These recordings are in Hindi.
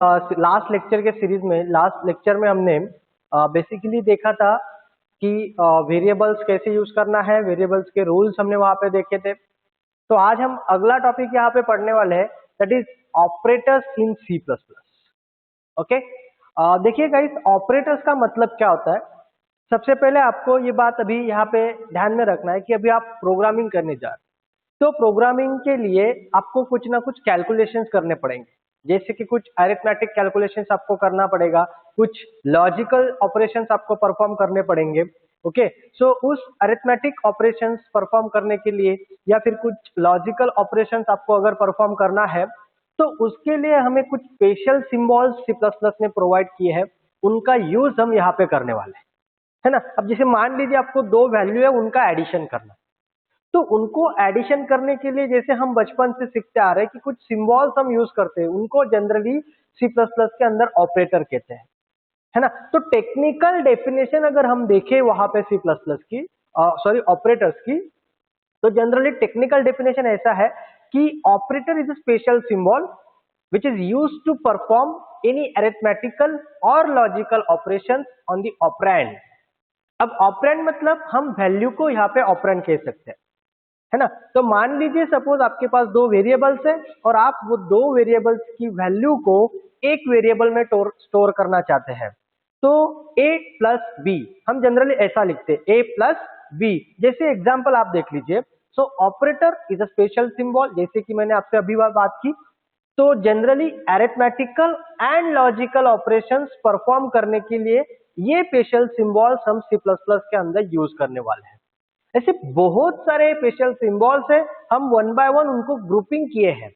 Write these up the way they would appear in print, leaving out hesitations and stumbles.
लास्ट लेक्चर के सीरीज में लास्ट लेक्चर में हमने बेसिकली देखा था कि वेरिएबल्स कैसे यूज करना है, वेरिएबल्स के रूल्स हमने वहां पे देखे थे। तो आज हम अगला टॉपिक यहाँ पे पढ़ने वाले हैं, that is operators in C plus plus. Okay, देखिए गाइस, ऑपरेटर्स का मतलब क्या होता है। सबसे पहले आपको ये बात अभी यहाँ पे ध्यान में रखना है कि अभी आप प्रोग्रामिंग करने जा रहे हैं, तो प्रोग्रामिंग के लिए आपको कुछ ना कुछ कैलकुलेशंस करने पड़ेंगे। जैसे कि कुछ अरिथमेटिक कैलकुलेशंस आपको करना पड़ेगा, कुछ लॉजिकल ऑपरेशंस आपको परफॉर्म करने पड़ेंगे। ओके, सो उस अरिथमेटिक ऑपरेशंस परफॉर्म करने के लिए या फिर कुछ लॉजिकल ऑपरेशंस आपको अगर परफॉर्म करना है, तो उसके लिए हमें कुछ special symbols C plus plus ने प्रोवाइड किए हैं, उनका यूज हम यहाँ पे करने वाले हैं, है ना। अब जैसे मान लीजिए आपको दो वैल्यू है, उनका एडिशन करना है, तो उनको एडिशन करने के लिए जैसे हम बचपन से सीखते आ रहे हैं कि कुछ सिंबल्स हम यूज करते हैं, उनको जनरली सी प्लस प्लस के अंदर ऑपरेटर कहते हैं, है ना। तो टेक्निकल डेफिनेशन अगर हम देखें वहां पे सी प्लस प्लस की, सॉरी ऑपरेटर्स की, तो जनरली टेक्निकल डेफिनेशन ऐसा है कि operator is a special symbol which is used to perform any arithmetical or logical operations on the operand। अब ऑपरेंड मतलब हम वैल्यू को यहाँ पे ऑपरेंड कह सकते हैं, है ना। तो मान लीजिए सपोज आपके पास दो वेरिएबल्स है और आप वो दो वेरिएबल्स की वैल्यू को एक वेरिएबल में स्टोर करना चाहते हैं, तो a प्लस बी हम जनरली ऐसा लिखते हैं, a प्लस बी। जैसे एग्जांपल आप देख लीजिए, so operator is a special symbol, जैसे कि मैंने आपसे अभी बात की। तो generally arithmetical and logical operations perform करने के लिए ये स्पेशल सिंबल्स हम सी प्लस प्लस के अंदर यूज करने वाले हैं। ऐसे बहुत सारे स्पेशल सिंबल्स है, हम वन बाय वन उनको ग्रुपिंग किए हैं,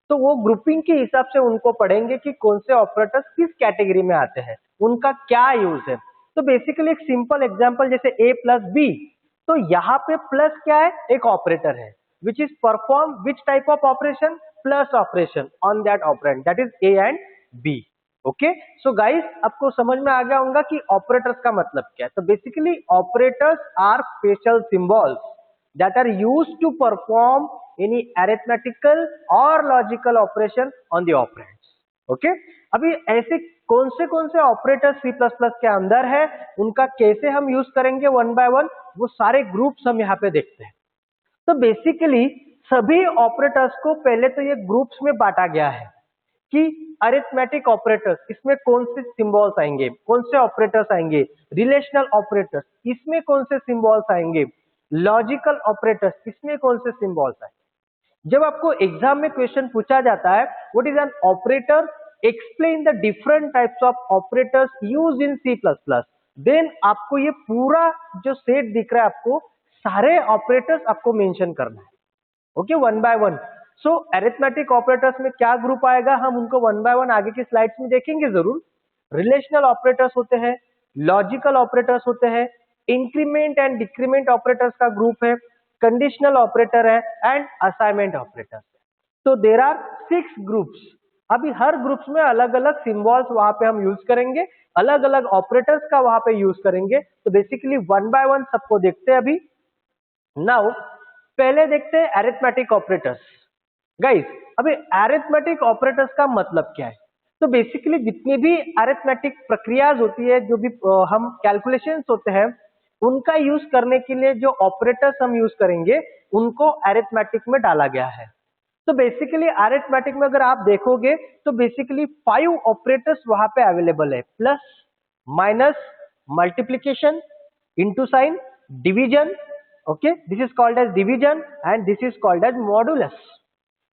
तो वो ग्रुपिंग के हिसाब से उनको पढ़ेंगे कि कौन से ऑपरेटर्स किस कैटेगरी में आते हैं, उनका क्या यूज है। तो बेसिकली एक सिंपल एग्जांपल जैसे a प्लस बी, तो यहाँ पे प्लस क्या है, एक ऑपरेटर है which is perform which type of operation, plus operation on that operand, that is a and b। Okay, so guys आपको समझ में आ गया होगा कि ऑपरेटर्स का मतलब क्या है। तो basically operators are special symbols that are used to perform any arithmetical or logical operation on the operands. Okay, अभी ऐसे कौन से ऑपरेटर्स सी प्लस प्लस के अंदर है, उनका कैसे हम यूज करेंगे वन बाय वन, वो सारे ग्रुप्स हम यहाँ पे देखते हैं। तो बेसिकली सभी ऑपरेटर्स को पहले तो ये ग्रुप्स में बांटा गया है कि अरिथमेटिक ऑपरेटर्स, इसमें कौन से सिंबल्स आएंगे, कौन से ऑपरेटर्स आएंगे, रिलेशनल ऑपरेटर्स, इसमें कौन से सिंबल्स आएंगे, लॉजिकल ऑपरेटर्स, इसमें कौन से सिंबल्स आएंगे। जब आपको एग्जाम में क्वेश्चन पूछा जाता है what is an operator, explain the different types of operators used in C plus plus, then आपको ये पूरा जो सेट दिख रहा है, आपको सारे ऑपरेटर्स आपको मेंशन करना है। Okay, one by one. So arithmetic operators में क्या ग्रुप आएगा, हम उनको वन बाय वन आगे की स्लाइड्स में देखेंगे जरूर। रिलेशनल ऑपरेटर्स होते हैं, लॉजिकल ऑपरेटर्स होते हैं, इंक्रीमेंट एंड डिक्रीमेंट ऑपरेटर्स का ग्रुप है, कंडीशनल ऑपरेटर है एंड असाइनमेंट ऑपरेटर्स। तो देयर आर 6 ग्रुप्स। अभी हर ग्रुप्स में अलग अलग सिंबल्स वहां पे हम यूज करेंगे, अलग अलग ऑपरेटर्स का वहां पे यूज करेंगे। तो बेसिकली वन बाय वन सबको देखते हैं अभी। नाउ पहले देखते हैं अरिथमेटिक ऑपरेटर्स। गाइस, अभी अरिथमेटिक ऑपरेटर्स का मतलब क्या है। तो बेसिकली जितनी भी अरिथमेटिक प्रक्रियाज होती है, जो भी हम कैलकुलेशंस होते हैं, उनका यूज करने के लिए जो ऑपरेटर्स हम यूज करेंगे, उनको अरिथमेटिक में डाला गया है। तो बेसिकली अरिथमेटिक में अगर आप देखोगे तो बेसिकली 5 ऑपरेटर्स वहां पे अवेलेबल है, plus, minus, multiplication, into sign, division. Okay, this is called as division and this is called as modulus.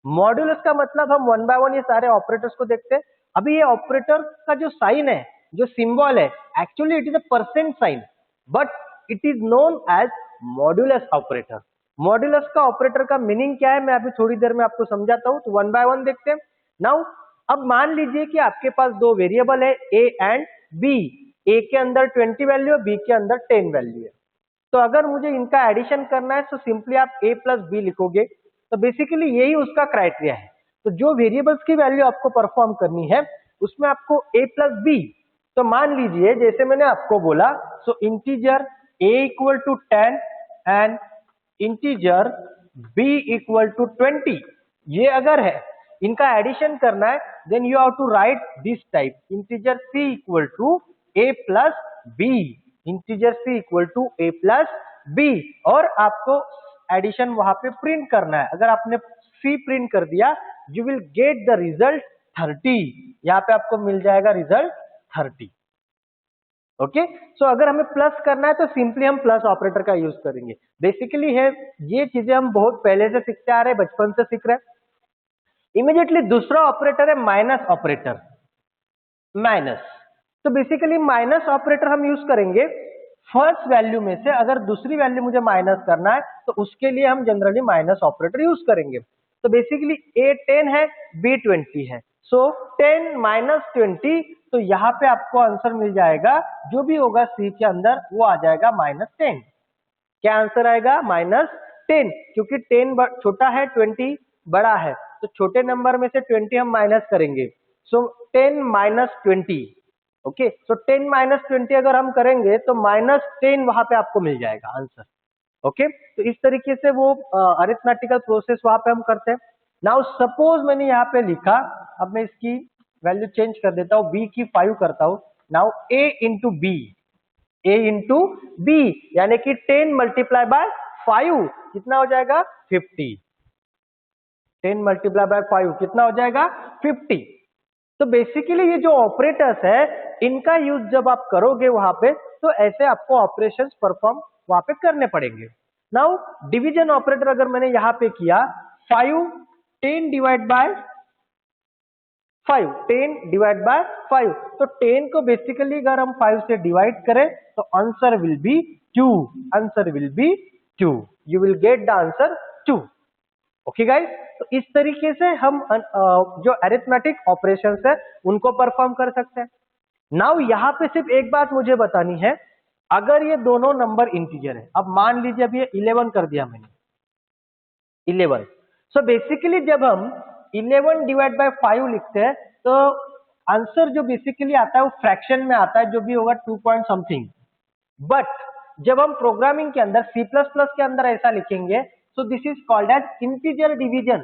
Modulus का मतलब हम वन बाय वन ये सारे ऑपरेटर्स को देखते हैं। अभी ये ऑपरेटर का जो साइन है, जो सिंबल है, actually it is a percent sign, but it is known as modulus operator. Modulus का ऑपरेटर का मीनिंग क्या है, मैं अभी थोड़ी देर में आपको समझाता हूं। तो वन बाय वन देखते हैं। नाउ अब मान लीजिए कि आपके पास दो वेरिएबल है a एंड b, a के अंदर 20 वैल्यू है, b के अंदर 10 वैल्यू है। तो अगर मुझे इनका एडिशन करना है तो सिंपली आप a प्लस बी लिखोगे। तो बेसिकली यही उसका क्राइटेरिया है। तो जो वेरिएबल्स की वैल्यू आपको परफॉर्म करनी है, उसमें आपको a प्लस बी, तो मान लीजिए जैसे मैंने आपको बोला, so integer a equal to 10 and integer b equal to 20, ये अगर है इनका एडिशन करना है, then you have to write this type, integer c equal to a plus b, integer c equal to a plus b, और आपको एडिशन वहां पे प्रिंट करना है। अगर आपने c प्रिंट कर दिया, you will get the result 30, यहाँ पे आपको मिल जाएगा रिजल्ट 30। ओके, सो अगर हमें प्लस करना है तो सिंपली हम प्लस ऑपरेटर का यूज करेंगे। बेसिकली है ये चीजें हम बहुत पहले से सीखते आ रहे हैं, बचपन से सीख रहे हैं। इमीडिएटली दूसरा ऑपरेटर है माइनस ऑपरेटर, माइनस। तो बेसिकली माइनस ऑपरेटर हम यूज करेंगे फर्स्ट वैल्यू में से, अगर दूसरी वैल्यू मुझे माइनस करना है तो उसके लिए हम जनरली माइनस ऑपरेटर यूज करेंगे। तो बेसिकली a 10 है, b 20 है, सो 10 माइनस 20, तो यहाँ पे आपको आंसर मिल जाएगा, जो भी होगा c के अंदर वो आ जाएगा -10। क्या आंसर आएगा? -10, क्योंकि 10 छोटा है, 20 बड़ा है, तो छोटे नंबर में से 20 हम माइनस करेंगे, सो 10 माइनस 20। ओके, सो 10 माइनस 20 अगर हम करेंगे तो -10 वहां पे आपको मिल जाएगा आंसर। ओके, तो इस तरीके से वो अरिथमेटिकल प्रोसेस वहां पे हम करते हैं। नाउ सपोज मैंने यहाँ पे लिखा, अब मैं इसकी वैल्यू चेंज कर देता हूँ, b की 5 करता हूँ। Now a into b, a into b, यानी कि 10 मल्टीप्लाई बाय 5 कितना हो जाएगा? 50। 10 मल्टीप्लाई बाय 5 कितना हो जाएगा? 50। तो बेसिकली ये जो ऑपरेटर्स है, इनका यूज जब आप करोगे वहां पे, तो ऐसे आपको ऑपरेशंस परफॉर्म वहां पे करने पड़ेंगे। नाउ डिवीजन ऑपरेटर अगर मैंने यहां पे किया, 5 10 डिवाइड बाय 5, 10 डिवाइड बाय 5, तो 10 को बेसिकली अगर हम 5 से डिवाइड करें तो answer will be 2, answer will be 2, you will get the answer 2। Okay guys, तो इस तरीके से हम जो अरिथमेटिक ऑपरेशंस है उनको परफॉर्म कर सकते हैं। नाउ यहाँ पे सिर्फ एक बात मुझे बतानी है, अगर ये दोनों नंबर इंटीजर है, अब मान लीजिए अब ये 11 कर दिया मैंने, 11, सो बेसिकली जब हम 11 डिवाइड बाय 5 लिखते हैं तो आंसर जो बेसिकली आता है वो फ्रैक्शन में आता है, जो भी होगा 2 पॉइंट समथिंग। बट जब हम प्रोग्रामिंग के अंदर C++ के अंदर ऐसा लिखेंगे, so this is called as integer division,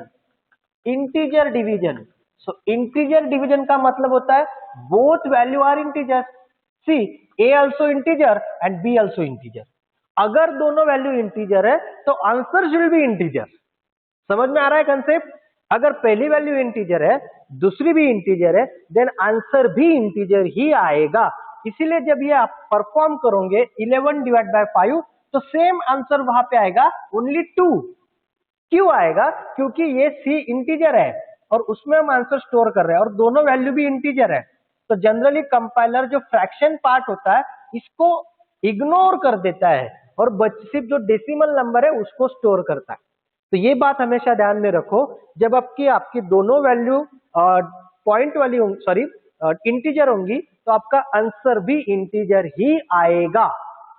integer division। so integer division का मतलब होता है both value are integers, see a also integer and b also integer। अगर दोनों वैल्यू इंटीजर है तो आंसर विल बी इंटीजर। समझ में आ रहा है कंसेप्ट? अगर पहली वैल्यू इंटीजर है, दूसरी भी इंटीजर है, देन आंसर भी इंटीजर ही आएगा। इसीलिए जब ये आप परफॉर्म करोगे 11 डिवाइड बाय 5, तो सेम आंसर वहां पे आएगा, ओनली 2। क्यों आएगा? क्योंकि ये C इंटीजर है और उसमें हम आंसर स्टोर कर रहे हैं और दोनों वैल्यू भी इंटीजर है। तो जनरली कंपाइलर जो फ्रैक्शन पार्ट होता है इसको इग्नोर कर देता है और सिर्फ जो डेसिमल नंबर है उसको स्टोर करता है। तो ये बात हमेशा ध्यान में रखो, जब आपकी दोनों वैल्यू पॉइंट वाली सॉरी इंटीजर होंगी तो आपका आंसर भी इंटीजर ही आएगा।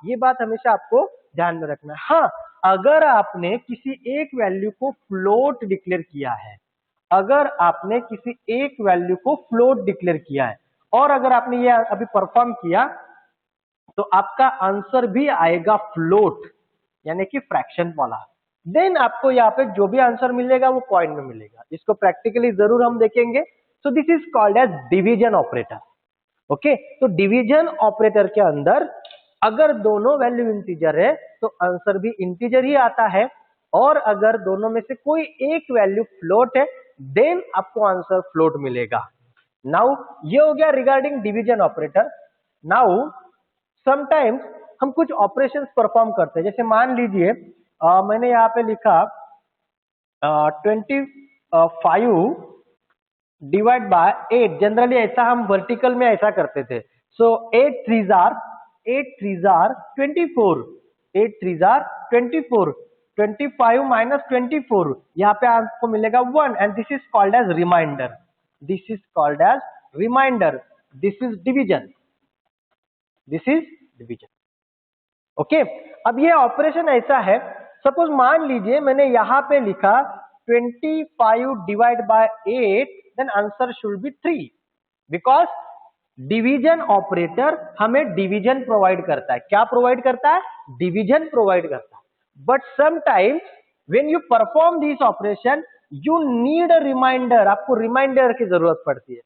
ये बात हमेशा आपको ध्यान में रखना है। हाँ, अगर आपने किसी एक वैल्यू को फ्लोट डिक्लेयर किया है, अगर आपने किसी एक वैल्यू को फ्लोट डिक्लेयर किया है और अगर आपने ये अभी परफॉर्म किया तो आपका आंसर भी आएगा फ्लोट, यानी कि फ्रैक्शन वाला। देन आपको यहाँ पे जो भी आंसर मिलेगा वो पॉइंट में मिलेगा। इसको प्रैक्टिकली जरूर हम देखेंगे। So this is called as division operator. Okay, तो डिवीजन ऑपरेटर के अंदर अगर दोनों वैल्यू इंटीजर है तो आंसर भी इंटीजर ही आता है, और अगर दोनों में से कोई एक वैल्यू फ्लोट है देन आपको आंसर फ्लोट मिलेगा। नाउ ये हो गया regarding division operator. Now sometimes हम कुछ ऑपरेशंस परफॉर्म करते हैं, जैसे मान लीजिए मैंने यहाँ पे लिखा 25 डिवाइड बाय 8। जनरली ऐसा हम वर्टिकल में ऐसा करते थे। सो 8 3s are 24, 8 3s are 24, 25 minus 24, यहाँ पे आपको मिलेगा 1 and this is called as reminder, this is called as reminder, this is division, this is division. Okay, अब ये ऑपरेशन ऐसा है, सपोज मान लीजिए मैंने यहां पे लिखा 25 divide by 8, then answer should be 3, because division operator हमें डिवीजन प्रोवाइड करता है। क्या प्रोवाइड करता है? डिवीजन प्रोवाइड करता है। But sometimes when you perform this operation you need a reminder, आपको रिमाइंडर की जरूरत पड़ती है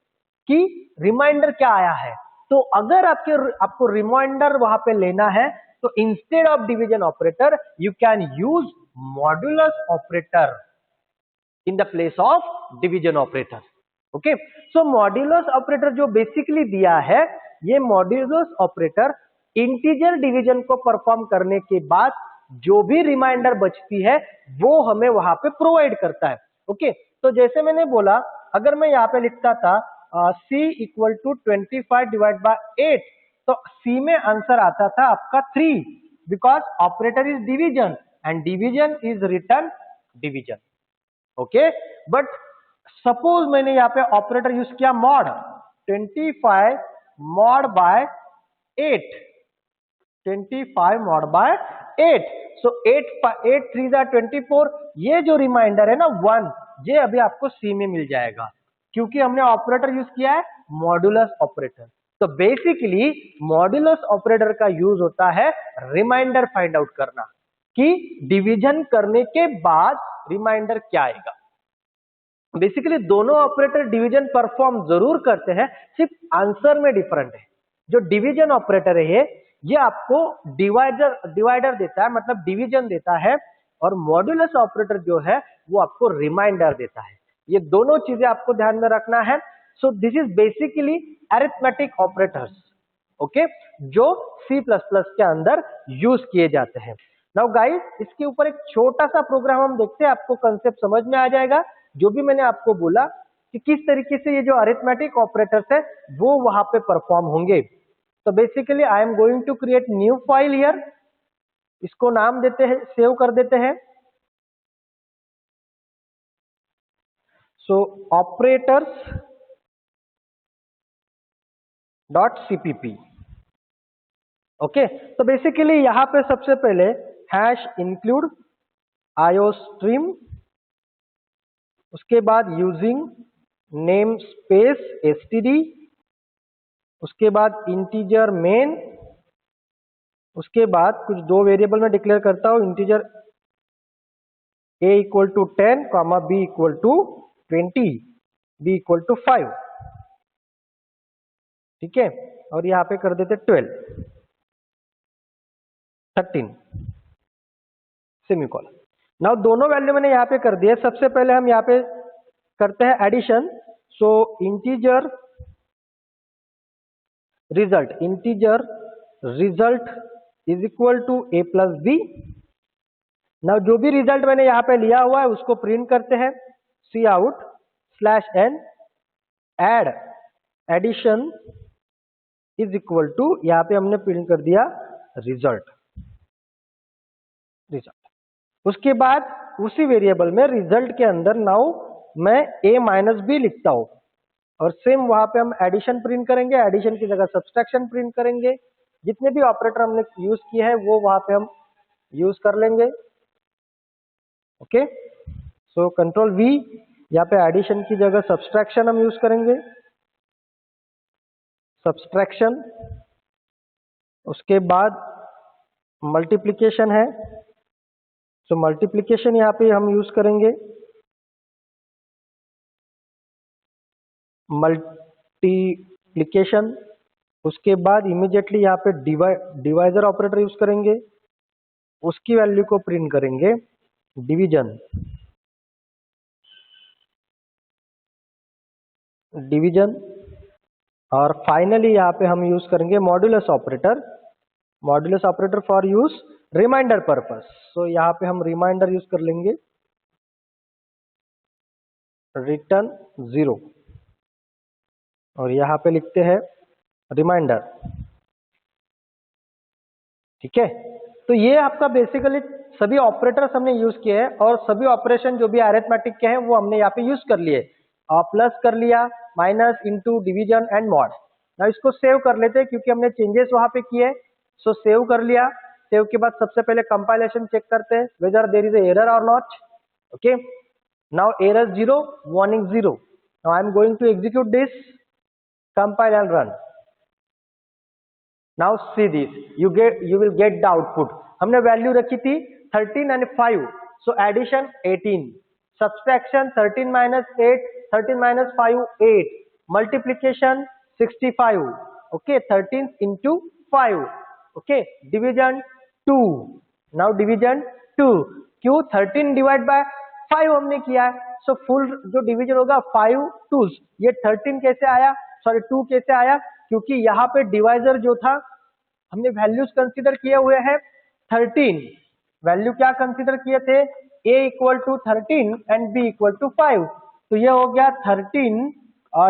कि रिमाइंडर क्या आया है। तो अगर आपको रिमाइंडर वहां पे लेना है तो instead of division operator you can use modulus operator in the place of division operator. Okay, so modulus operator जो बेसिकली दिया है, ये मॉड्यूलस ऑपरेटर इंटीजर डिवीजन को परफॉर्म करने के बाद जो भी रिमाइंडर बचती है वो हमें वहां पे प्रोवाइड करता है। ओके, तो जैसे मैंने बोला, अगर मैं यहाँ पे लिखता था c equal to 25 divide by 8, तो c में आंसर आता था आपका 3, because operator is division and division is return division. Okay, but suppose मैंने यहाँ पे ऑपरेटर यूज किया mod, 25 mod by 8, 25 mod by 8, so 8 3 24, ये जो रिमाइंडर है ना 1, ये अभी आपको सी में मिल जाएगा क्योंकि हमने ऑपरेटर यूज किया है मॉड्यूलस ऑपरेटर। तो बेसिकली मॉड्यूलस ऑपरेटर का यूज होता है रिमाइंडर फाइंड आउट करना कि डिवीजन करने के बाद रिमाइंडर क्या आएगा। बेसिकली दोनों ऑपरेटर डिवीजन परफॉर्म जरूर करते हैं, सिर्फ आंसर में डिफरेंट है। जो डिवीजन ऑपरेटर है ये आपको डिवाइडर देता है, मतलब डिवीजन देता है, और मॉड्यूलस ऑपरेटर जो है वो आपको रिमाइंडर देता है। ये दोनों चीजें आपको ध्यान में रखना है। सो this is basically arithmetic operators, okay, जो C++ के अंदर यूज किए जाते हैं। नाउ गाइस, इसके ऊपर एक छोटा सा प्रोग्राम हम देखते हैं, आपको कंसेप्ट समझ में आ जाएगा। जो भी मैंने आपको बोला कि किस तरीके से ये जो अरिथमेटिक ऑपरेटर्स है वो वहां पे परफॉर्म होंगे। तो basically I am going to create new file here, इसको नाम देते हैं, सेव कर देते हैं। So operators .cpp। ओके, तो बेसिकली यहां पे सबसे पहले हैश इंक्लूड आईओस्ट्रीम, उसके बाद यूजिंग नेम स्पेस एसटीडी, उसके बाद इंटीजर मेन, उसके बाद कुछ दो वेरिएबल में डिक्लेयर करता हूं, integer a equal to 10 comma b equal to 20, b equal to 5, ठीक है, और यहां पे कर देते 12, 13 सेमीकोलन। नाउ दोनों वैल्यू मैंने यहां पे कर दिए। सबसे पहले हम यहां पे करते हैं addition. So integer result is equal to a plus b. Now जो भी रिजल्ट मैंने यहां पे लिया हुआ है उसको प्रिंट करते हैं, C out /n add addition is equal to, यहां पे हमने प्रिंट कर दिया रिजल्ट। उसके बाद उसी वेरिएबल में रिजल्ट के अंदर नाउ मैं a माइनस बी लिखता हूं, और सेम वहां पे हम एडिशन प्रिंट करेंगे, एडिशन की जगह सब्सट्रैक्शन प्रिंट करेंगे। जितने भी ऑपरेटर हमने यूज किए हैं वो वहां पे हम यूज कर लेंगे। ओके, सो कंट्रोल V, यहाँ पे एडिशन की जगह सब्सट्रैक्शन हम यूज करेंगे, सब्सट्रैक्शन। उसके बाद मल्टीप्लिकेशन है, सो मल्टीप्लिकेशन यहाँ पे हम यूज करेंगे, मल्टीप्लिकेशन। उसके बाद इमीडिएटली यहाँ पे डिवाइजर ऑपरेटर यूज करेंगे, उसकी वैल्यू को प्रिंट करेंगे डिवीजन, और फाइनली यहाँ पे हम यूज करेंगे modulus operator for use remainder purpose. So यहाँ पे हम रिमाइंडर यूज कर लेंगे, रिटर्न 0, और यहाँ पे लिखते हैं रिमाइंडर, ठीक है। तो ये आपका बेसिकली सभी ऑपरेटर्स हमने यूज किए हैं, और सभी ऑपरेशन जो भी अरिथमेटिक के हैं वो हमने यहाँ पे यूज कर लिए, प्लस कर लिया, minus, into, division and mod. ना इसको सेव कर लेते हैं क्योंकि हमने चेंजेस वहां पे किए। सो सेव कर लिया। सेव के बाद सबसे पहले कंपाइलेशन चेक करते हैं whether there is error or not. Okay, now error 0, warning 0। Now I am going to execute this, compile and run. Now see this, you will get the output। हमने वैल्यू रखी थी 13 and 5, so addition 18, subtraction 13 minus 8, 13 minus 5 8, multiplication 65, okay 13 into 5, okay division 2, now division 2, क्यों 13 डिवाइड बाय 5 हमने किया है, सो फुल जो डिवीजन होगा 5 2s, ये 13 कैसे आया, सॉरी 2 कैसे आया, क्योंकि यहाँ पे डिवाइजर जो था हमने वैल्यूज कंसीडर किए हुए हैं 13, वैल्यू क्या कंसीडर किए थे, a equal to 13 and b equal to 5, तो ये हो गया 13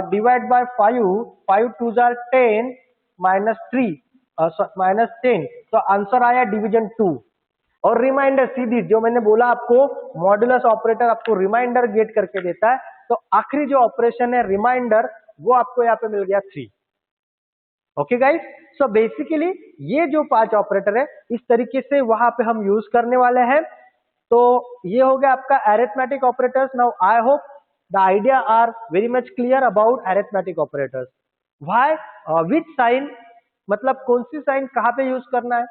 डिवाइड बाय 5, 5 2 जार 10 माइनस 3 माइनस 10, तो आंसर आया डिवीजन 2। और रिमाइंडर सीधी जो मैंने बोला आपको, मॉड्यूलस ऑपरेटर आपको रिमाइंडर गेट करके देता है, तो आखिरी जो ऑपरेशन है रिमाइंडर वो आपको यहाँ पे मिल गया 3। ओके गाइस, सो बेसिकली ये जो 5 ऑपरेटर है इस तरीके से वहां पे हम यूज करने वाले हैं। तो ये हो गया आपका arithmetic operators. Now I hope the idea are very much clear about arithmetic operators. Why, which sign, मतलब कौन सी साइन कहाँ पे यूज करना है,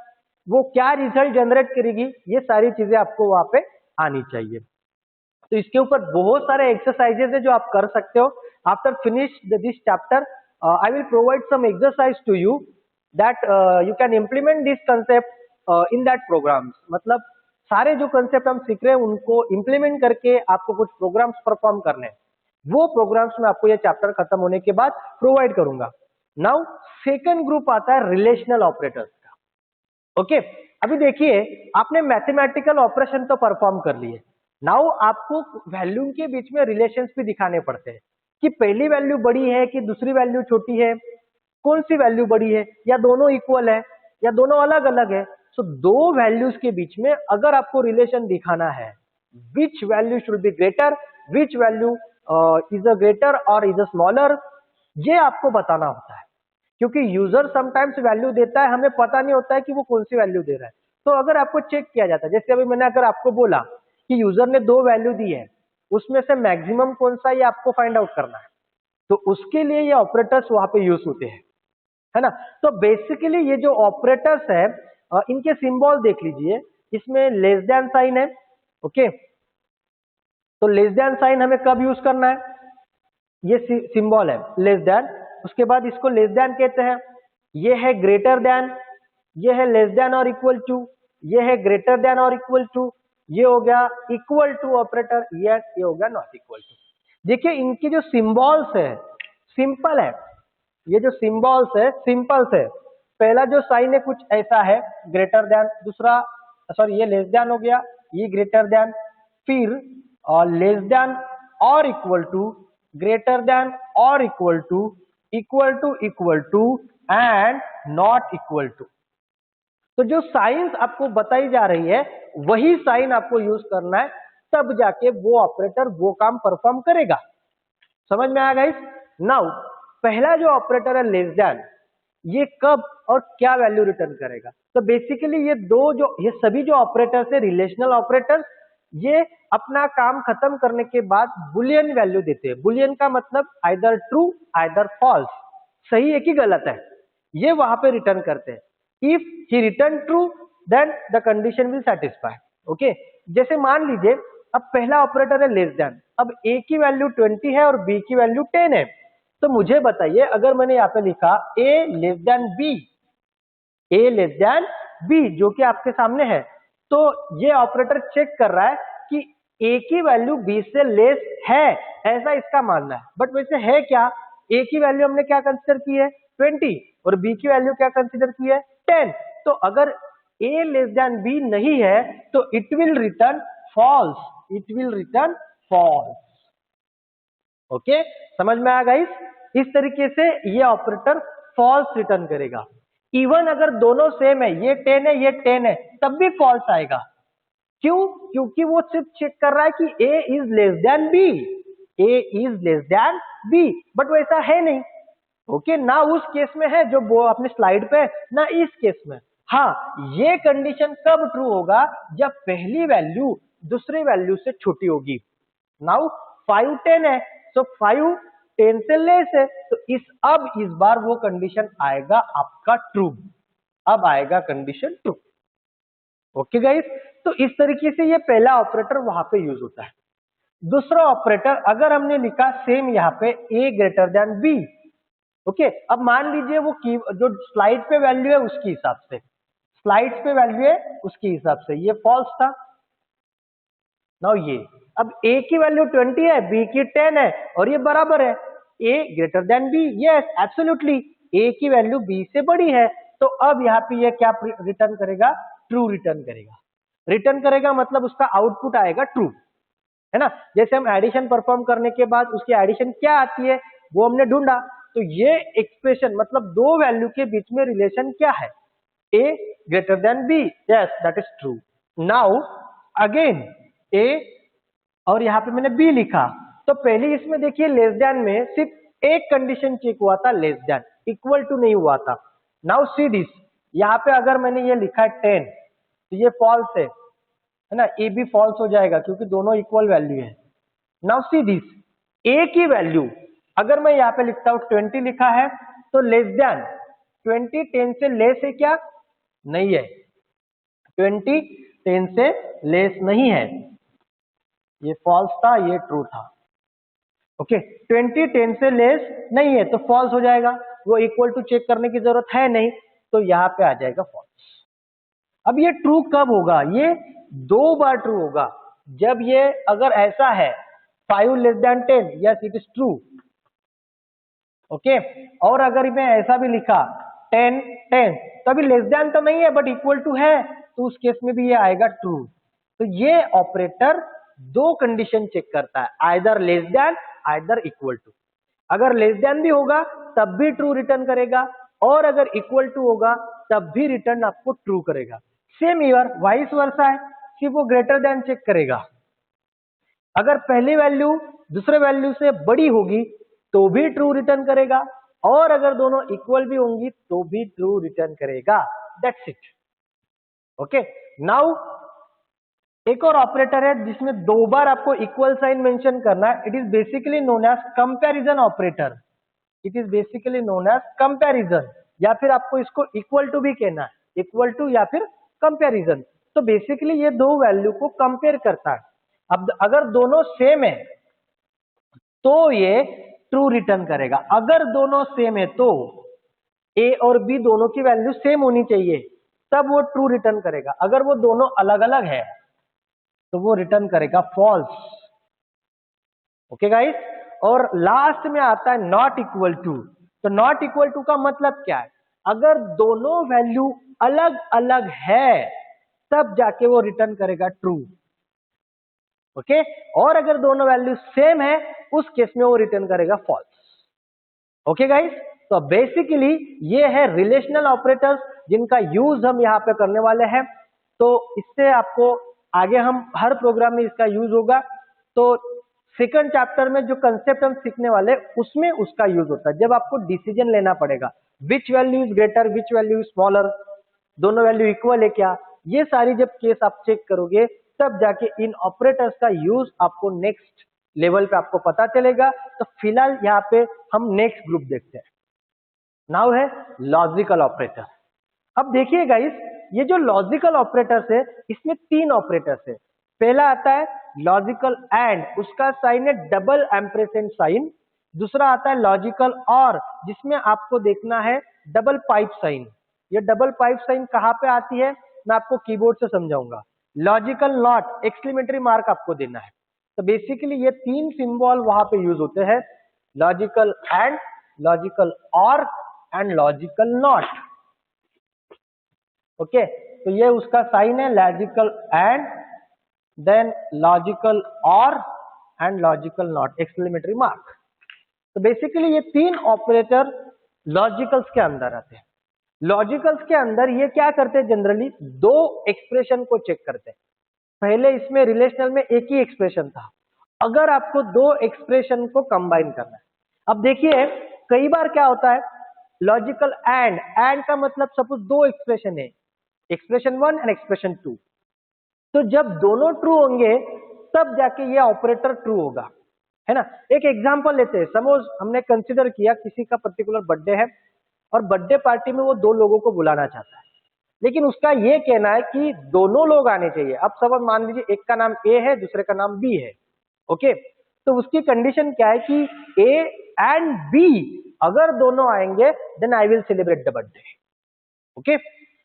वो क्या रिजल्ट जनरेट करेगी, ये सारी चीजें आपको वहां पे आनी चाहिए। तो इसके ऊपर बहुत सारे एक्सरसाइजेस है जो आप कर सकते हो। After finish this chapter I will provide some exercise to you that you can implement this concept in that programs. मतलब सारे जो कंसेप्ट हम सीख रहे हैं उनको इम्प्लीमेंट करके आपको कुछ प्रोग्राम्स परफॉर्म करने हैं, वो प्रोग्राम्स में आपको ये चैप्टर खत्म होने के बाद प्रोवाइड करूंगा। नाउ सेकंड ग्रुप आता है रिलेशनल ऑपरेटर्स का। ओके, अभी देखिए आपने मैथमेटिकल ऑपरेशन तो परफॉर्म कर लिए, नाउ आपको वैल्यू के बीच में रिलेशंस भी दिखाने पड़ते हैं कि पहली वैल्यू बड़ी है कि दूसरी वैल्यू छोटी है, कौन सी वैल्यू बड़ी है, या दोनों इक्वल है या दोनों अलग अलग है। सो दो वैल्यूज के बीच में अगर आपको रिलेशन दिखाना है, which value should be greater, which value is a greater और इज अ स्मॉलर, ये आपको बताना होता है। क्योंकि यूजर समटाइम्स वैल्यू देता है, हमें पता नहीं होता है कि वो कौन सी वैल्यू दे रहा है। तो अगर आपको चेक किया जाता है, जैसे अभी मैंने अगर आपको बोला कि यूजर ने 2 वैल्यू दी है, उसमें से मैक्सिमम कौन सा ये आपको फाइंड आउट करना है, तो उसके लिए ये ऑपरेटर्स वहां पे यूज होते हैं, है ना। तो बेसिकली ये जो ऑपरेटर्स है इनके सिंबल देख लीजिए, इसमें लेस देन साइन है, ओके। तो लेस देन साइन हमें कब यूज करना है, ये सिंबल है लेस देन, उसके बाद इसको लेस देन कहते हैं, ये है ग्रेटर देन, ये है less than or equal to, ये है greater than or equal to, ये हो गया इक्वल टू ऑपरेटर, ये हो गया नॉट इक्वल टू। देखिए इनके जो सिंबल्स है सिंपल है, ये जो सिंबल्स है सिंपल है। पहला जो साइन है कुछ ऐसा है ग्रेटर देन, दूसरा सॉरी ये लेस देन हो गया, ये ग्रेटर देन, फिर less than or equal to, greater than or equal to and not equal to. तो जो साइंस आपको बताई जा रही है वही साइन आपको यूज करना है, तब जाके वो ऑपरेटर वो काम परफॉर्म करेगा। समझ में आया गाइस। नाउ पहला जो ऑपरेटर है लेस देन, ये कब और क्या वैल्यू रिटर्न करेगा। तो बेसिकली ये सभी जो ऑपरेटर्स है रिलेशनल ऑपरेटर्स, ये अपना काम खत्म करने के बाद बुलियन वैल्यू देते हैं। बुलियन का मतलब आइदर ट्रू आइदर फॉल्स, सही है कि गलत है, ये वहां पे रिटर्न करते हैं। If he return true then the condition will satisfy, okay. जैसे मान लीजिए अब पहला ऑपरेटर है लेस देन, अब a की वैल्यू 20 है और b की वैल्यू 10 है, तो मुझे बताइए अगर मैंने यहाँ पे लिखा a लेस देन b जो कि आपके सामने है, तो ये ऑपरेटर चेक कर रहा है कि a की वैल्यू b से लेस है, ऐसा इसका मानना है। बट वैसे है क्या, a की वैल्यू हमने क्या कंसीडर की है 20 और b की वैल्यू क्या कंसीडर की है 10। तो अगर a लेस देन b नहीं है तो it will return false, okay. समझ में आया गाइस। इस तरीके से ये ऑपरेटर फॉल्स रिटर्न करेगा। इवन अगर दोनों सेम है, ये 10 है ये 10 है, तब भी फॉल्स आएगा। क्यों, क्योंकि वो सिर्फ चेक कर रहा है कि a is less than b, but वैसा है नहीं, ओके। ना उस केस में है जो वो अपने स्लाइड पे, ना इस केस में। हाँ, ये कंडीशन कब ट्रू होगा, जब पहली वैल्यू दूसरी वैल्यू से छोटी होगी। नाउ 5 10 है, तो 5 10 से लेस है, तो इस बार वो कंडीशन आएगा आपका ट्रू, अब आएगा कंडीशन ट्रू, ओके गाइस। तो इस तरीके से ये पहला ऑपरेटर वहां पे यूज होता है। दूसरा ऑपरेटर अगर हमने लिखा सेम यहाँ पे a greater than b, okay, अब मान लीजिए वो की जो स्लाइड पे वैल्यू है उसके हिसाब से, स्लाइड पे वैल्यू है उसके हिसाब से ये फॉल्स था। नाउ ये अब a की वैल्यू 20 है, b की 10 है और ये बराबर है, a greater than b, yes absolutely a की वैल्यू b से बड़ी है, तो अब यहाँ पे ये क्या रिटर्न करेगा, ट्रू रिटर्न करेगा। रिटर्न करेगा मतलब उसका आउटपुट आएगा ट्रू, है ना। जैसे हम एडिशन परफॉर्म करने के बाद उसकी एडिशन क्या आती है वो हमने ढूंढा, तो ये एक्सप्रेशन मतलब दो वैल्यू के बीच में रिलेशन क्या है, a greater than b, yes that is true. Now again a और यहाँ पे मैंने b लिखा, तो पहले इसमें देखिए लेस देन में सिर्फ एक कंडीशन चेक हुआ था, लेस देन, इक्वल टू नहीं हुआ था। नाउ सी दिस, यहाँ पे अगर मैंने ये लिखा है 10 तो ये फॉल्स है ना, ए भी फॉल्स हो जाएगा क्योंकि दोनों इक्वल वैल्यू है। नाउ सी दिस, ए की वैल्यू अगर मैं यहाँ पे लिखता हूं 20 लिखा है तो लेस देन 20 10 से लेस है क्या, नहीं है, 20 10 से लेस नहीं है, ये फॉल्स था ये ट्रू था, ओके। 20 10 से लेस नहीं है तो फॉल्स हो जाएगा, वो इक्वल टू चेक करने की जरूरत है नहीं, तो यहाँ पे आ जाएगा फॉल्स। अब ये ट्रू कब होगा, ये दो बार ट्रू होगा, जब ये अगर ऐसा है 5 less than 10, yes it is true, okay. और अगर मैं ऐसा भी लिखा 10 10 तो अभी लेस देन तो नहीं है बट इक्वल टू है, तो उस केस में भी ये आएगा ट्रू। तो ये ऑपरेटर दो कंडीशन चेक करता है, either less than either equal to. अगर लेस देन भी होगा तब भी ट्रू रिटर्न करेगा, और अगर इक्वल टू होगा तब भी रिटर्न आपको ट्रू करेगा। सेम ईयर वाइस वर्सा है, सिर्फ वो ग्रेटर देन चेक करेगा, अगर पहली वैल्यू दूसरे वैल्यू से बड़ी होगी तो भी ट्रू रिटर्न करेगा, और अगर दोनों इक्वल भी होंगी तो भी ट्रू रिटर्न करेगा, दैट्स इट, ओके। नाउ एक और ऑपरेटर है जिसमें दो बार आपको इक्वल साइन मेंशन करना है, it is basically known as comparison operator, it is basically known as comparison, या फिर आपको इसको इक्वल टू भी कहना है, इक्वल टू या फिर कंपैरिजन। तो बेसिकली ये दो वैल्यू को कंपेयर करता है। अब अगर दोनों सेम है तो ये ट्रू रिटर्न करेगा, अगर दोनों सेम है तो ए और बी दोनों की वैल्यू सेम होनी चाहिए तब वो ट्रू रिटर्न करेगा, अगर वो दोनों अलग अलग है तो वो रिटर्न करेगा फॉल्स, ओके गाइस। और लास्ट में आता है नॉट इक्वल टू, तो नॉट इक्वल टू का मतलब क्या है, अगर दोनों वैल्यू अलग अलग है तब जाके वो रिटर्न करेगा ट्रू, ओके। और अगर दोनों वैल्यू सेम है उस केस में वो रिटर्न करेगा फॉल्स, ओके गाइस। तो बेसिकली ये है रिलेशनल ऑपरेटर्स जिनका यूज हम यहाँ पे करने वाले हैं, तो इससे आपको आगे हम हर प्रोग्राम में इसका यूज होगा। तो सेकंड चैप्टर में जो कंसेप्ट हम सीखने वाले उसमें उसका यूज होता है, जब आपको डिसीजन लेना पड़ेगा which value is greater which value is smaller, दोनों वैल्यू इक्वल है क्या, ये सारी जब केस आप चेक करोगे तब जाके इन ऑपरेटर्स का यूज आपको नेक्स्ट लेवल पे आपको पता चलेगा। तो फिलहाल यहाँ पे हम नेक्स्ट ग्रुप देखते हैं, नाउ है लॉजिकल ऑपरेटर। अब देखिए गाइस, ये जो लॉजिकल ऑपरेटर्स है इसमें तीन ऑपरेटर्स है। पहला आता है लॉजिकल एंड, उसका साइन है डबल एम्परसेंड साइन। दूसरा आता है लॉजिकल और, जिसमें आपको देखना है डबल पाइप साइन। ये डबल पाइप साइन कहाँ पे आती है मैं आपको कीबोर्ड से समझाऊंगा। लॉजिकल नॉट, एक्सक्लेमेटरी मार्क आपको देना है। तो बेसिकली ये तीन सिंबल वहां पे यूज होते हैं, लॉजिकल एंड, लॉजिकल और एंड लॉजिकल नॉट, ओके। तो ये उसका साइन है लॉजिकल एंड, देन लॉजिकल और and logical not, exclamatory mark. तो बेसिकली ये तीन ऑपरेटर लॉजिकल्स के अंदर आते हैं। लॉजिकल्स के अंदर ये क्या करते हैं, जनरली दो एक्सप्रेशन को चेक करते हैं। पहले इसमें रिलेशनल में एक ही एक्सप्रेशन था, अगर आपको दो एक्सप्रेशन को कंबाइन करना है। अब देखिए कई बार क्या होता है, लॉजिकल एंड, एंड का मतलब सपोज दो एक्सप्रेशन है, एक्सप्रेशन 1 एंड एक्सप्रेशन 2, तो जब दोनों ट्रू होंगे तब जाके ये ऑपरेटर ट्रू होगा, है ना। एक एग्जांपल लेते हैं, सपोज हमने कंसीडर किया किसी का पर्टिकुलर बर्थडे है और बर्थडे पार्टी में वो दो लोगों को बुलाना चाहता है, लेकिन उसका ये कहना है कि दोनों लोग आने चाहिए। अब सपोज मान लीजिए एक का नाम ए है दूसरे का नाम बी है, ओके, तो उसकी कंडीशन क्या है कि ए एंड बी अगर दोनों आएंगे then I will celebrate the birthday. Okay,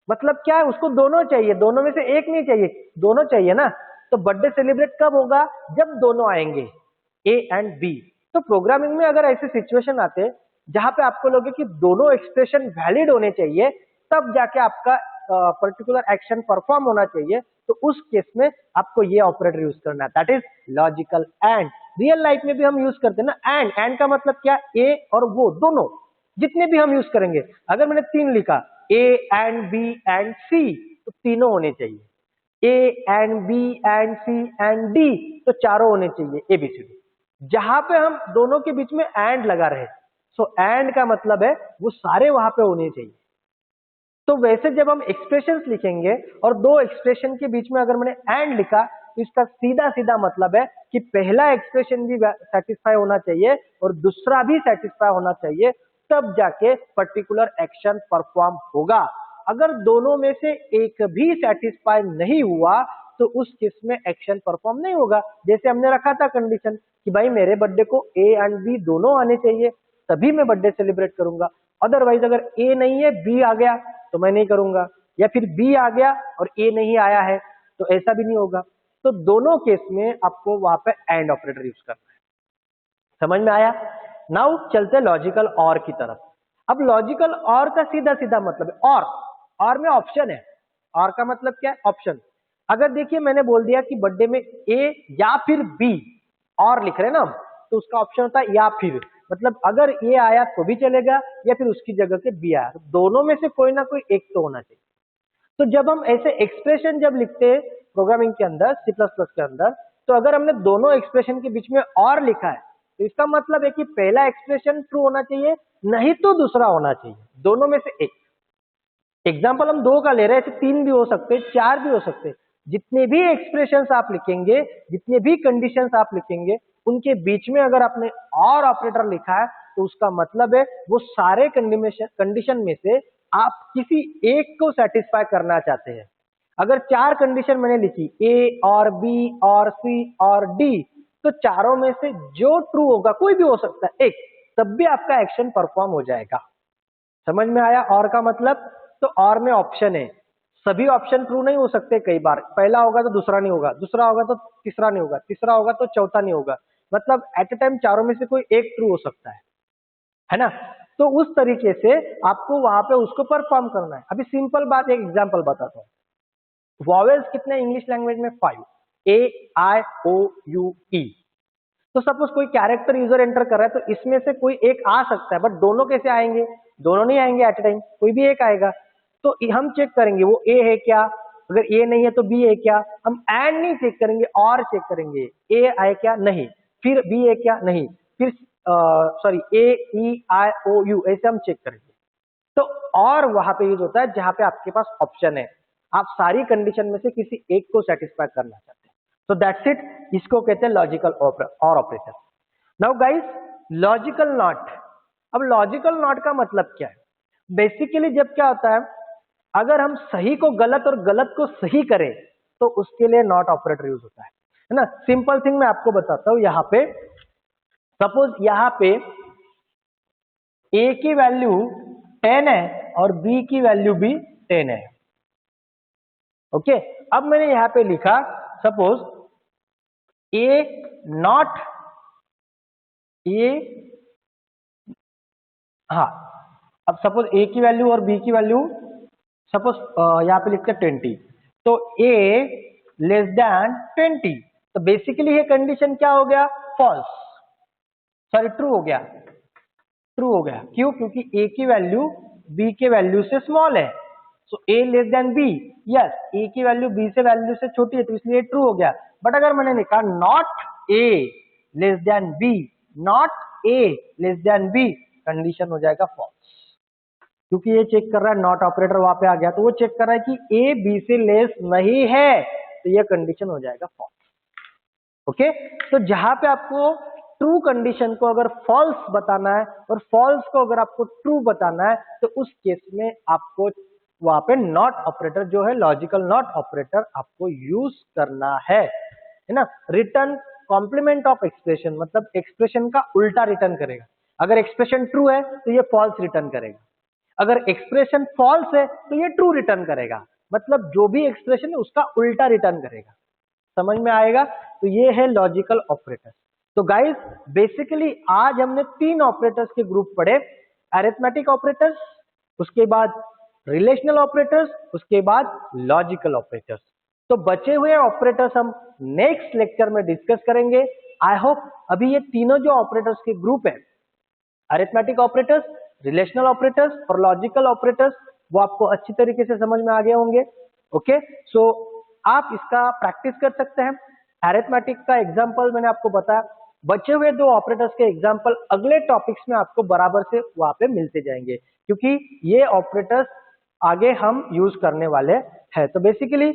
मतलब क्या है, उसको दोनों चाहिए, दोनों में से एक नहीं चाहिए, दोनों चाहिए ना। तो बर्थडे सेलिब्रेट कब होगा, जब दोनों आएंगे, ए एंड बी। तो प्रोग्रामिंग में अगर ऐसे सिचुएशन आते जहां पे आपको लगे कि दोनों एक्सप्रेशन वैलिड होने चाहिए, तब जाके आपका पर्टिकुलर एक्शन परफॉर्म होना चाहिए, तो उस केस में आपको ये ऑपरेटर यूज करना है, that is logical and. Real life में भी हम यूज करते हैं ना एंड। एंड का मतलब क्या, ए और वो दोनों जितने भी हम यूज करेंगे, अगर मैंने 3 लिखा A and B and C, तो तीनों होने चाहिए। A and B and C and D, तो चारों होने चाहिए एबीसीडी। जहां पे हम दोनों के बीच में एंड लगा रहे, सो एंड का मतलब है वो सारे वहां पे होने चाहिए। तो वैसे जब हम एक्सप्रेशंस लिखेंगे और दो एक्सप्रेशन के बीच में अगर मैंने एंड लिखा, तो इसका सीधा सीधा मतलब है कि पहला एक्सप्रेशन भी सेटिस्फाई होना चाहिए और दूसरा भी सेटिस्फाई होना चाहिए, तब जाके पर्टिकुलर एक्शन परफॉर्म होगा। अगर दोनों में से एक भी सेटिस्फाई नहीं हुआ, तो उस केस में एक्शन परफॉर्म नहीं होगा। जैसे हमने रखा था कंडीशन कि भाई मेरे बर्थडे को ए एंड बी दोनों आने चाहिए, तभी मैं बर्थडे सेलिब्रेट करूंगा। अदरवाइज अगर ए नहीं है, बी आ गया, तो मैं नहीं करूंगा, या फिर बी आ गया और ए नहीं आया है, तो ऐसा भी नहीं होगा। तो दोनों केस में आपको वहां पे एंड ऑपरेटर यूज करना है। समझ में आया? नाउ चलते लॉजिकल और की तरफ। अब लॉजिकल और का सीधा सीधा मतलब है और में ऑप्शन है। और का मतलब क्या है, ऑप्शन। अगर देखिए मैंने बोल दिया कि बर्थडे में ए या फिर बी, और लिख रहे हैं ना हम, तो उसका ऑप्शन होता है या फिर। मतलब अगर ए आया तो भी चलेगा, या फिर उसकी जगह के बी आया, तो दोनों में से कोई ना कोई एक तो होना चाहिए। तो जब हम ऐसे एक्सप्रेशन जब लिखते हैं प्रोग्रामिंग के अंदर, सी प्लस प्लस के अंदर, तो अगर हमने दोनों एक्सप्रेशन के बीच में और लिखा है, तो इसका मतलब है कि पहला एक्सप्रेशन ट्रू होना चाहिए, नहीं तो दूसरा होना चाहिए, दोनों में से एक। एग्जाम्पल हम 2 का ले रहे हैं, ऐसे 3 भी हो सकते, 4 भी हो सकते। जितने भी एक्सप्रेशंस आप लिखेंगे, जितने भी कंडीशंस आप लिखेंगे, उनके बीच में अगर आपने और ऑपरेटर लिखा है, तो उसका मतलब है वो सारे कंडीशन में से आप किसी एक को सेटिस्फाई करना चाहते हैं। अगर 4 कंडीशन मैंने लिखी, ए और बी और सी और डी, तो चारों में से जो ट्रू होगा, कोई भी हो सकता है एक, तब भी आपका एक्शन परफॉर्म हो जाएगा। समझ में आया और का मतलब? तो और में ऑप्शन है, सभी ऑप्शन ट्रू नहीं हो सकते। कई बार पहला होगा तो दूसरा नहीं होगा, दूसरा होगा तो तीसरा नहीं होगा, तीसरा होगा तो चौथा नहीं होगा। मतलब एट ए टाइम चारों में से कोई एक ट्रू हो सकता है ना? तो उस तरीके से आपको वहां पे उसको परफॉर्म करना है। अभी सिंपल बात, एक एग्जांपल बताता हूँ। वॉवेल्स कितने इंग्लिश लैंग्वेज में? 5, ए आई ओ यू ई। तो सपोज कोई कैरेक्टर यूजर एंटर कर रहा है, तो इसमें से कोई एक आ सकता है, बट दोनों कैसे आएंगे? दोनों नहीं आएंगे एट ए टाइम, कोई भी एक आएगा। तो हम चेक करेंगे वो ए है क्या, अगर ए नहीं है तो बी है क्या। हम एंड नहीं चेक करेंगे, और चेक करेंगे, ए है क्या, नहीं, फिर बी है क्या, नहीं, फिर sorry A E I O you, ऐसे हम चेक करेंगे। तो और वहां पे यूज होता है जहां पे आपके पास ऑप्शन है, आप सारी कंडीशन में से किसी एक को सेटिस्फाई करना चाहते हैं। तो दैट्स इट, इसको कहते हैं लॉजिकल और operator. Now guys, logical not. अब लॉजिकल नॉट का मतलब क्या है? बेसिकली जब क्या होता है, अगर हम सही को गलत और गलत को सही करें, तो उसके लिए नॉट ऑपरेटर यूज होता है ना? सिंपल थिंग मैं आपको बताता हूं। यहां पे सपोज यहां पे ए की वैल्यू 10 है और बी की वैल्यू भी 10 है। ओके, अब मैंने यहां पे लिखा सपोज ए नॉट ए, हाँ, अब सपोज ए की वैल्यू और बी की वैल्यू सपोज यहां पे लिखते हैं 20, तो ए लेस देन 20, तो बेसिकली ये कंडीशन क्या हो गया? फॉल्स, सॉरी ट्रू हो गया। ट्रू हो गया क्यों? क्योंकि ए की वैल्यू बी के वैल्यू से स्मॉल है, सो ए लेस देन बी। यस, ए की वैल्यू बी से वैल्यू से छोटी है, तो इसलिए ट्रू हो गया। बट अगर मैंने लिखा not A less than B, not A less than B, condition हो जाएगा फॉल्स, क्योंकि ये चेक कर रहा है, नॉट ऑपरेटर वहां पे आ गया, तो वो चेक कर रहा है कि ए बी से लेस नहीं है, तो ये कंडीशन हो जाएगा फॉल्स। ओके, तो जहां पे आपको ट्रू कंडीशन को अगर फॉल्स बताना है और फॉल्स को अगर आपको ट्रू बताना है, तो उस केस में आपको वहां पे नॉट ऑपरेटर जो है, लॉजिकल नॉट ऑपरेटर आपको यूज करना है ना? रिटर्न कॉम्प्लीमेंट ऑफ एक्सप्रेशन, मतलब एक्सप्रेशन का उल्टा रिटर्न करेगा। अगर एक्सप्रेशन ट्रू है तो ये फॉल्स रिटर्न करेगा, अगर एक्सप्रेशन फॉल्स है तो ये ट्रू रिटर्न करेगा। मतलब जो भी एक्सप्रेशन है उसका उल्टा रिटर्न करेगा। समझ में आएगा? तो ये है लॉजिकल ऑपरेटर्स। तो गाइस बेसिकली आज हमने 3 ऑपरेटर्स के ग्रुप पढ़े, अरिथमेटिक ऑपरेटर्स, उसके बाद रिलेशनल ऑपरेटर्स, उसके बाद लॉजिकल ऑपरेटर्स। तो बचे हुए ऑपरेटर्स हम नेक्स्ट लेक्चर में डिस्कस करेंगे। आई होप अभी ये तीनों जो ऑपरेटर्स के ग्रुप है, अरिथमेटिक ऑपरेटर्स, रिलेशनल ऑपरेटर्स और लॉजिकल ऑपरेटर्स, वो आपको अच्छी तरीके से समझ में आ गए होंगे। ओके, सो आप इसका प्रैक्टिस कर सकते हैं। अरिथमेटिक का एग्जांपल मैंने आपको बताया, बचे हुए 2 ऑपरेटर्स के एग्जांपल अगले टॉपिक्स में आपको बराबर से वहां पे मिलते जाएंगे, क्योंकि ये ऑपरेटर्स आगे हम यूज करने वाले हैं। तो बेसिकली